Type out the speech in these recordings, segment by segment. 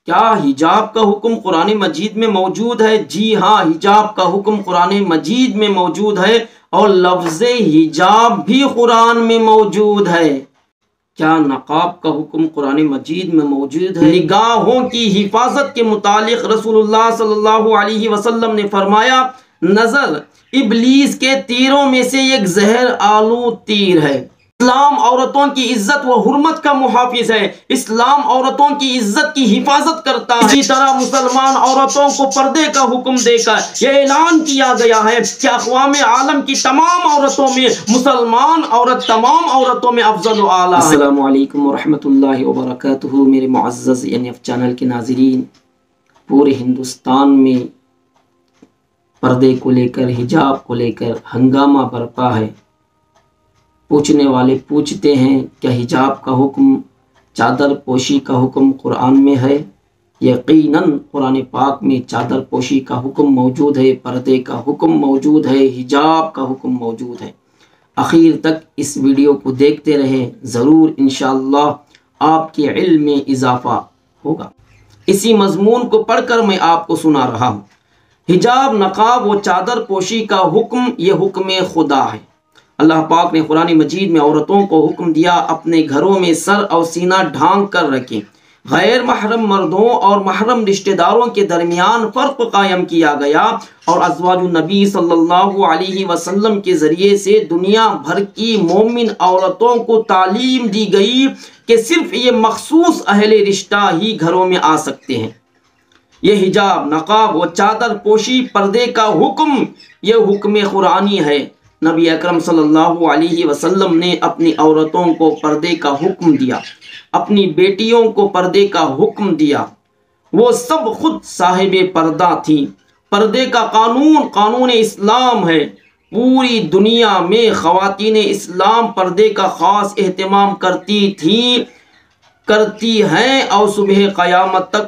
کیا حجاب کا حکم قرآن مجید میں موجود ہے؟ جی ہاں، حجاب کا حکم قرآن مجید میں موجود ہے، اور لفظ حجاب بھی قرآن میں موجود ہے۔ کیا نقاب کا حکم قرآن مجید میں موجود ہے؟ نگاہوں کی حفاظت کے متعلق رسول اللہ صلی اللہ علیہ وسلم نے فرمایا، نظر ابلیس کے تیروں میں سے ایک زہر آلود تیر ہے۔ اسلام عورتوں کی عزت و حرمت کا محافظ ہے۔ اسلام عورتوں کی عزت کی حفاظت کرتا ہے۔ اسی طرح مسلمان عورتوں کو پردے کا حکم دے کر یہ اعلان کیا گیا ہے کہ اقوام عالم کی تمام عورتوں میں مسلمان عورت تمام عورتوں میں افضل و اعلیٰ ہے۔ السلام علیکم ورحمۃ اللہ وبرکاتہ۔ میرے معزز NF چینل کے ناظرین، پورے ہندوستان میں پردے کو لے کر، حجاب کو لے کر ہنگامہ برپا ہے۔ پوچھنے والے پوچھتے ہیں کیا حجاب کا حکم، چادر پوشی کا حکم قرآن میں ہے؟ یقیناً قرآن پاک میں چادر پوشی کا حکم موجود ہے، پردے کا حکم موجود ہے، حجاب کا حکم موجود ہے۔ آخر تک اس ویڈیو کو دیکھتے رہیں، ضرور انشاءاللہ آپ کے علم میں اضافہ ہوگا۔ اسی مضمون کو پڑھ کر میں آپ کو سنا رہا ہوں۔ حجاب، نقاب و چادر پوشی کا حکم یہ حکم خدا ہے۔ اللہ پاک نے قرآن مجید میں عورتوں کو حکم دیا اپنے گھروں میں سر اور سینہ ڈھانک کر رکھیں۔ غیر محرم مردوں اور محرم رشتہ داروں کے درمیان فرق قائم کیا گیا، اور ازواج النبی صلی اللہ علیہ وسلم کے ذریعے سے دنیا بھر کی مومن عورتوں کو تعلیم دی گئی کہ صرف یہ مخصوص اہل رشتہ ہی گھروں میں آ سکتے ہیں۔ یہ حجاب، نقاب و چادر پوشی، پردے کا حکم یہ حکم قرآنی ہے۔ نبی اکرم صلی اللہ علیہ وسلم نے اپنی عورتوں کو پردے کا حکم دیا، اپنی بیٹیوں کو پردے کا حکم دیا۔ وہ سب خود صاحب پردہ تھیں۔ پردے کا قانون اسلام ہے۔ پوری دنیا میں خواتین اسلام پردے کا خاص اہتمام کرتی ہیں، اور صبح قیامت تک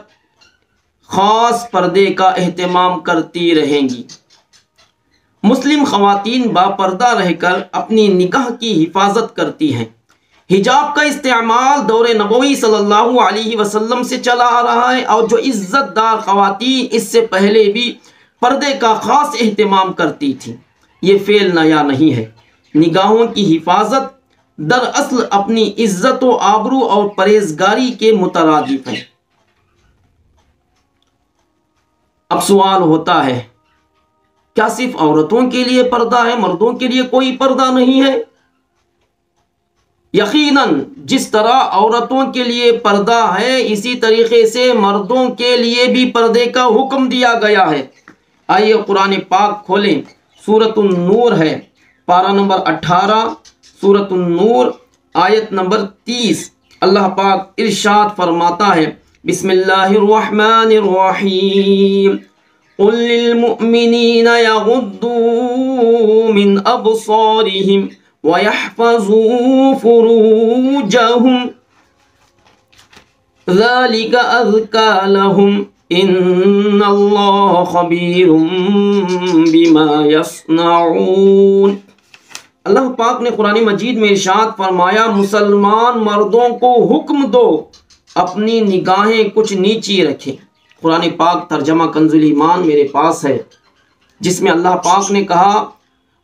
خاص پردے کا اہتمام کرتی رہیں گی۔ مسلم خواتین باپردہ رہ کر اپنی نگاہ کی حفاظت کرتی ہیں۔ حجاب کا استعمال دور نبوی صلی اللہ علیہ وسلم سے چلا آ رہا ہے، اور جو عزت دار خواتین اس سے پہلے بھی پردے کا خاص اہتمام کرتی تھیں۔ یہ فعل نیا نہیں ہے۔ نگاہوں کی حفاظت دراصل اپنی عزت و آبرو اور پرہیزگاری کے مترادف ہے۔ اب سوال ہوتا ہے، کیا صرف عورتوں کے لیے پردہ ہے، مردوں کے لیے کوئی پردہ نہیں ہے؟ یقیناً جس طرح عورتوں کے لیے پردہ ہے، اسی طریقے سے مردوں کے لیے بھی پردے کا حکم دیا گیا ہے۔ آئیے قرآن پاک کھولیں، سورۃ النور ہے، پارہ نمبر 18، سورۃ النور، آیت نمبر 30۔ اللہ پاک ارشاد فرماتا ہے، بسم اللہ الرحمن الرحیم، قل للمؤمنین یغضوا من ابصارهم ويحفظوا فروجهم ذلك ازکى لهم ان اللہ خبیر بما یصنعون۔ اللہ پاک نے قرآن مجید میں ارشاد فرمایا، مسلمان مردوں کو حکم دو اپنی نگاہیں کچھ نیچی رکھیں۔ قرآن پاک ترجمہ کنز ایمان میرے پاس ہے، جس میں اللہ پاک نے کہا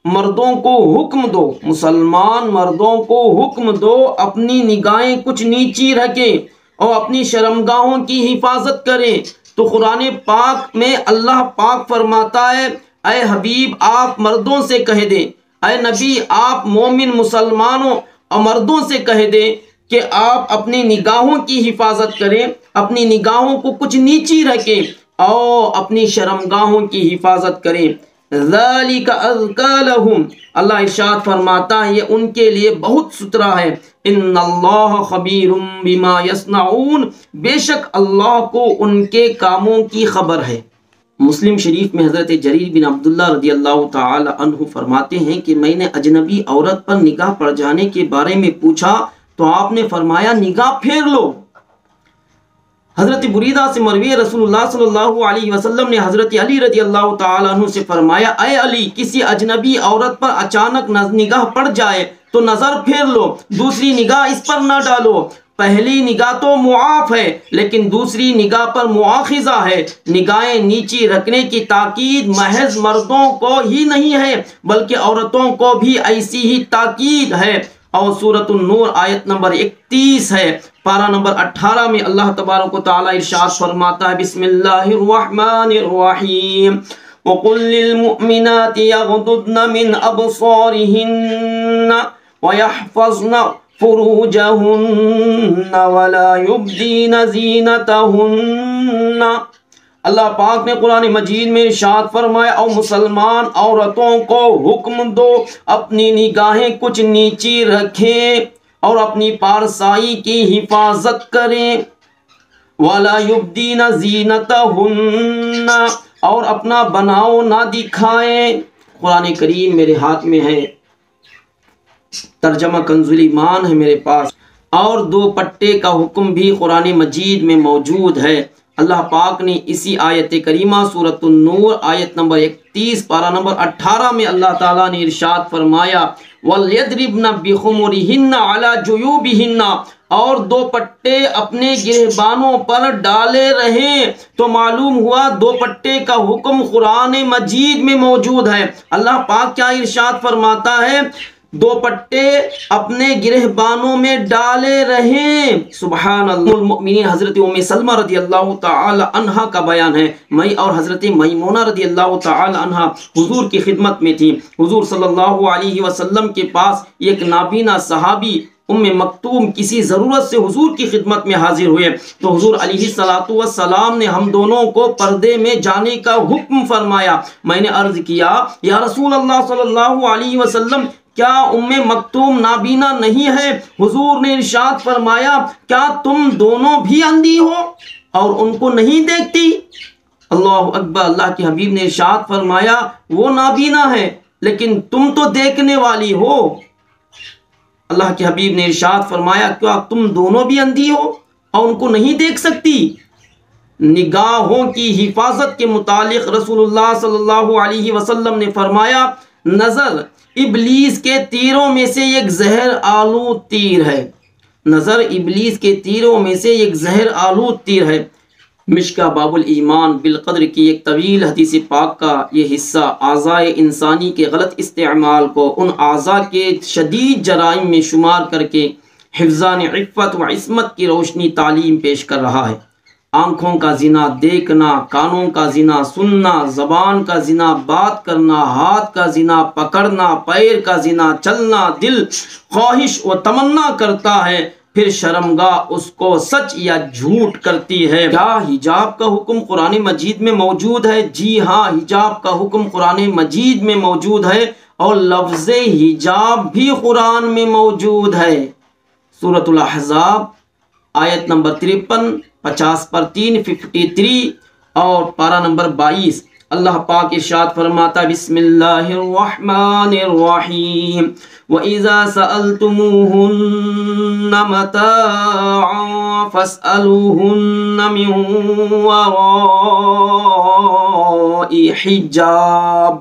مردوں کو حکم دو، مسلمان مردوں کو حکم دو اپنی نگاہیں کچھ نیچی رکھیں اور اپنی شرمگاہوں کی حفاظت کریں۔ تو قرآن پاک میں اللہ پاک فرماتا ہے، اے حبیب آپ مردوں سے کہہ دیں، اے نبی آپ مومن مسلمانوں اور مردوں سے کہہ دیں کہ آپ اپنی نگاہوں کی حفاظت کریں، اپنی نگاہوں کو کچھ نیچی رکھیں اور اپنی شرمگاہوں کی حفاظت کریں۔ ذَلِكَ أَزْكَى لَهُمْ، اللہ ارشاد فرماتا ہے یہ ان کے لیے بہت ستھرا ہے۔ ان اللہ خبیر بما یصنعون، بے شک اللہ کو ان کے کاموں کی خبر ہے۔ مسلم شریف میں حضرت جریر بن عبداللہ رضی اللہ تعالی عنہ فرماتے ہیں کہ میں نے اجنبی عورت پر نگاہ پڑ جانے کے بارے میں پوچھا تو آپ نے فرمایا نگاہ پھیر لو۔ حضرت بریدہ سے مروی رسول اللہ صلی اللہ علیہ وسلم نے حضرت علی رضی اللہ تعالی عنہ سے فرمایا، اے علی کسی اجنبی عورت پر اچانک نگاہ پڑ جائے تو نظر پھیر لو، دوسری نگاہ اس پر نہ ڈالو، پہلی نگاہ تو معاف ہے لیکن دوسری نگاہ پر مؤاخذہ ہے۔ نگاہیں نیچی رکھنے کی تاکید محض مردوں کو ہی نہیں ہے بلکہ عورتوں کو بھی ایسی ہی تاکید ہے۔ اور سورۃ النور آیت نمبر 31 ہے، پارہ نمبر 18 میں اللہ تبارک و تعالی ارشاد فرماتا ہے، بسم اللہ الرحمن الرحیم، وَقُلْ لِلْمُؤْمِنَاتِ يَغْضُضْنَ مِنْ أَبْصَارِهِنَّ وَيَحْفَظْنَ فُرُوجَهُنَّ وَلَا يُبْدِينَ زِينَتَهُنَّ۔ اللہ پاک نے قرآن مجید میں ارشاد فرمایا، اور مسلمان عورتوں کو حکم دو اپنی نگاہیں کچھ نیچی رکھیں اور اپنی پارسائی کی حفاظت کریں، وَلَا يُبْدِينَ زِينَتَهُنَّ، اور اپنا بناؤ نہ دکھائیں۔ قرآن کریم میرے ہاتھ میں ہے، ترجمہ کنز الایمان ہے میرے پاس، اور دوپٹے کا حکم بھی قرآن مجید میں موجود ہے۔ اللہ پاک نے اسی آیت کریمہ سورۃ النور آیت نمبر 31 پارہ نمبر 18 میں اللہ تعالیٰ نے ارشاد فرمایا، وَلْيَضْرِبْنَ بِخُمُرِهِنَّ عَلَى جُيُوبِهِنَّ، اور دوپٹے اپنے گرہبانوں پر ڈالے رہیں۔ تو معلوم ہوا دوپٹے کا حکم قرآن مجید میں موجود ہے۔ اللہ پاک کیا ارشاد فرماتا ہے، دوپٹے اپنے گرہبانوں میں ڈالے رہیں۔ سبحان اللہ۔ المؤمنین حضرت ام سلمہ رضی اللہ تعالی عنہا کا بیان ہے، میں اور حضرت میمونہ رضی اللہ تعالی عنہا حضور کی خدمت میں تھی۔ حضور صلی اللہ علیہ وسلم کے پاس ایک نابینا صحابی ام مکتوم کسی ضرورت سے حضور کی خدمت میں حاضر ہوئے تو حضور علیہ الصلوۃ والسلام نے ہم دونوں کو پردے میں جانے کا حکم فرمایا۔ میں نے عرض کیا، یا رسول اللہ صلی اللہ علیہ وسلم، کیا ام مکتوم نابینا نہیں ہے؟ حضور نے ارشاد فرمایا، کیا تم دونوں بھی اندھی ہو اور ان کو نہیں دیکھتی؟ اللہ اکبر۔ اللہ کے حبیب نے ارشاد فرمایا، وہ نابینا ہے لیکن تم تو دیکھنے والی ہو۔ اللہ کے حبیب نے ارشاد فرمایا، کیا تم دونوں بھی اندھی ہو اور ان کو نہیں دیکھ سکتی؟ نگاہوں کی حفاظت کے متعلق رسول اللہ صلی اللہ علیہ وسلم نے فرمایا، نظر ابلیس کے تیروں میں سے ایک زہر آلود تیر ہے۔ نظر ابلیس کے تیروں میں سے ایک زہر آلود تیر ہے۔ مشکہ باب الایمان بالقدر کی ایک طویل حدیث پاک کا یہ حصہ اعضائے انسانی کے غلط استعمال کو ان اعضاء کے شدید جرائم میں شمار کر کے حفظان عفت و عصمت کی روشنی تعلیم پیش کر رہا ہے۔ آنکھوں کا زنا دیکھنا، کانوں کا زنا سننا، زبان کا زنا بات کرنا، ہاتھ کا زنا پکڑنا، پیر کا زنا چلنا، دل خواہش و تمنا کرتا ہے، پھر شرمگاہ اس کو سچ یا جھوٹ کرتی ہے۔ کیا حجاب کا حکم قرآن مجید میں موجود ہے؟ جی ہاں، حجاب کا حکم قرآن مجید میں موجود ہے اور لفظ حجاب بھی قرآن میں موجود ہے۔ سورۃ الاحزاب آیت نمبر 53، 50 پر 3، 53 اور پارہ نمبر 22۔ اللہ پاک ارشاد فرماتا، بسم اللہ الرحمن الرحیم، وَإِذَا سَأَلْتُمُوهُنَّ مَتَاعًا فَاسْأَلُوهُنَّ مِنْ وَرَاءِ حِجَابٍ۔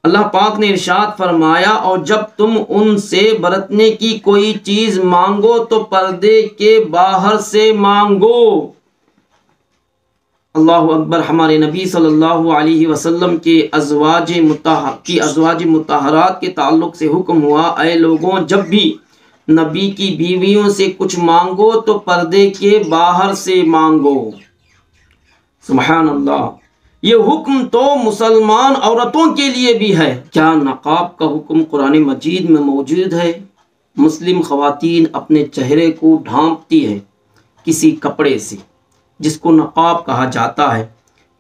اللہ پاک نے ارشاد فرمایا، اور جب تم ان سے برتنے کی کوئی چیز مانگو تو پردے کے باہر سے مانگو۔ اللہ اکبر۔ ہمارے نبی صلی اللہ علیہ وسلم کے ازواج مطہرات کے تعلق سے حکم ہوا، اے لوگوں، جب بھی نبی کی بیویوں سے کچھ مانگو تو پردے کے باہر سے مانگو۔ سبحان اللہ۔ یہ حکم تو مسلمان عورتوں کے لیے بھی ہے۔ کیا نقاب کا حکم قرآن مجید میں موجود ہے؟ مسلم خواتین اپنے چہرے کو ڈھانپتی ہے کسی کپڑے سے جس کو نقاب کہا جاتا ہے۔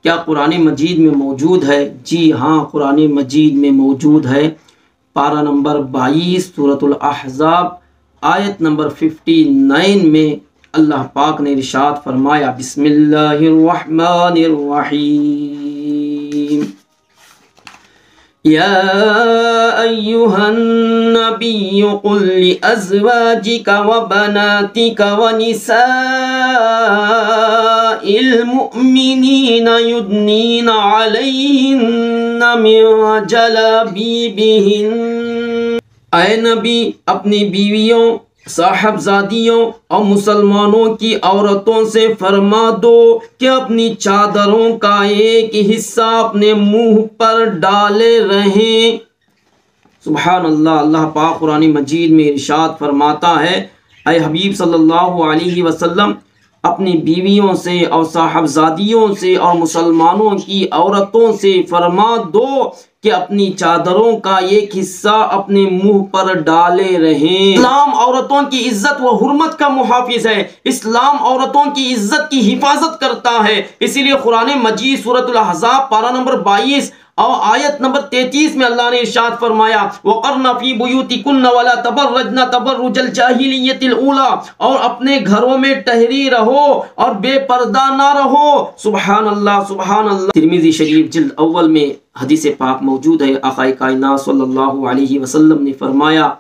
کیا قرآن مجید میں موجود ہے؟ جی ہاں، قرآن مجید میں موجود ہے۔ پارہ نمبر 22 سورۃ الاحزاب آیت نمبر 59 میں اللہ پاک نے ارشاد فرمایا، بسم اللہ الرحمن الرحیم، یا ایہا النبی قل لأزواجک وبناتک ونساء المؤمنین یدنین علیہن من جلابیبہن۔ اے نبی، اپنی بیویوں صاحبزادیوں اور مسلمانوں کی عورتوں سے فرما دو کہ اپنی چادروں کا ایک حصہ اپنے منہ پر ڈالے رہیں۔ سبحان اللہ۔ اللہ پاک قرآن مجید میں ارشاد فرماتا ہے، اے حبیب صلی اللہ علیہ وسلم، اپنی بیویوں سے اور صاحبزادیوں سے اور مسلمانوں کی عورتوں سے فرما دو کہ اپنی چادروں کا ایک حصہ اپنے منہ پر ڈالے رہیں۔ اسلام عورتوں کی عزت و حرمت کا محافظ ہے، اسلام عورتوں کی عزت کی حفاظت کرتا ہے۔ اسی لیے قرآن مجید سورۃ الاحزاب پارہ نمبر 22 اور آیت نمبر 33 میں اللہ نے ارشاد فرمایا، وَقَرْنَ فِي بُيُوتِكُنَّ وَلَا تَبَرَّجْنَ تَبَرُّجَ الْجَاهِلِيَّةِ الْأُولَىٰ، اور اپنے گھروں میں ٹھہری رہو اور بے پردہ نہ رہو۔ سبحان اللہ، سبحان اللہ۔ ترمذی شریف جلد اول میں حدیث پاک موجود ہے، آقا کائنات صلی اللہ علیہ وسلم نے فرمایا،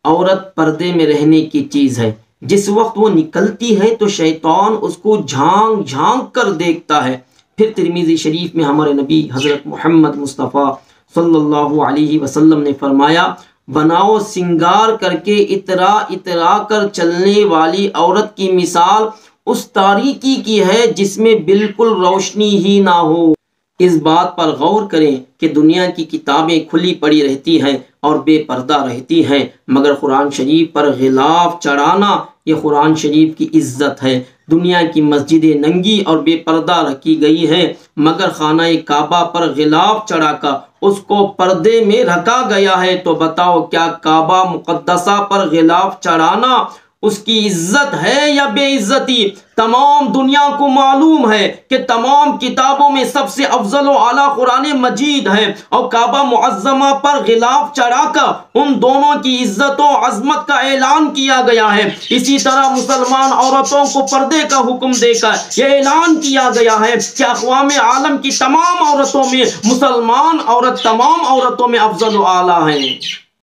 عورت پردے میں رہنے کی چیز ہے، جس وقت وہ نکلتی ہے تو شیطان اس کو جھانک جھانک کر دیکھتا ہے۔ پھر ترمذی شریف میں ہمارے نبی حضرت محمد مصطفیٰ صلی اللہ علیہ وسلم نے فرمایا، بناؤ سنگار کر کے اترا اترا کر چلنے والی عورت کی مثال اس تاریکی کی ہے جس میں بالکل روشنی ہی نہ ہو۔ اس بات پر غور کریں کہ دنیا کی کتابیں کھلی پڑی رہتی ہیں اور بے پردہ رہتی ہیں، مگر قرآن شریف پر غلاف چڑھانا یہ قرآن شریف کی عزت ہے۔ دنیا کی مسجدیں ننگی اور بے پردہ رکھی گئی ہیں، مگر خانہ کعبہ پر غلاف چڑھا کر اس کو پردے میں رکھا گیا ہے۔ تو بتاؤ، کیا کعبہ مقدسہ پر غلاف چڑھانا اس کی عزت ہے یا بے عزتی؟ تمام دنیا کو معلوم ہے کہ تمام کتابوں میں سب سے افضل و اعلیٰ قرآن مجید ہے، اور کعبہ معظمہ پر غلاف چڑھا کر ان دونوں کی عزت و عظمت کا اعلان کیا گیا ہے۔ اسی طرح مسلمان عورتوں کو پردے کا حکم دے کر یہ اعلان کیا گیا ہے کہ اقوام عالم کی تمام عورتوں میں مسلمان عورت تمام عورتوں میں افضل و اعلیٰ ہے۔